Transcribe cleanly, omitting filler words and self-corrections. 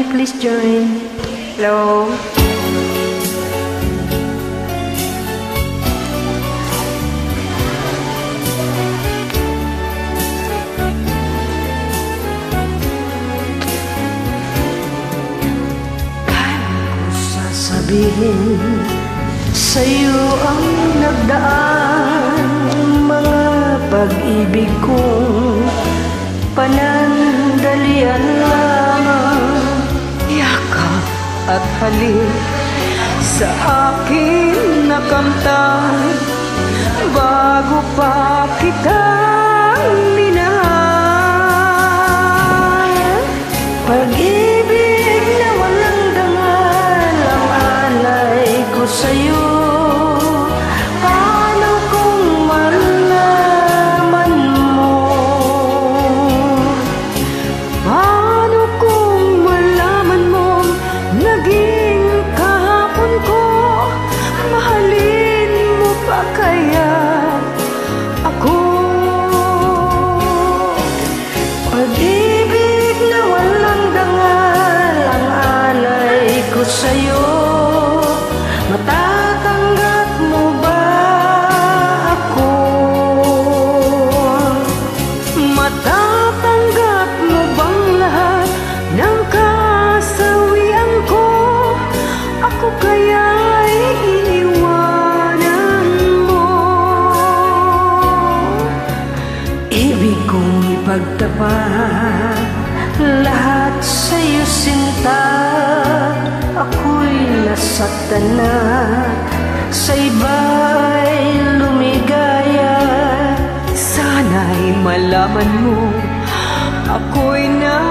please join. Hello. Sabihin sa'yo ang nagdaan, mga pag-ibig kong panandalian lamang. Yakap at halik sa akin nakamtan, bago pa kita minahal. Pag-ibig na walang dangal ang alay ko sa'yo. Paano kung malaman mo? Paano kung malaman mo naging kahapon ko? Mahalin mo pa kaya ako? Pag-ibig na walang dangal ang alay ko sa'yo. Matatanggap mo ba ako? Matatanggap mo bang lahat ng kasawian ko? Ako kaya'y iiwanan mo? Ibig kong ipagtapat lahat sa'yo sinta. Ako'y nasaktan na, sa iba'y lumigaya. Sana'y malaman mo, ako'y na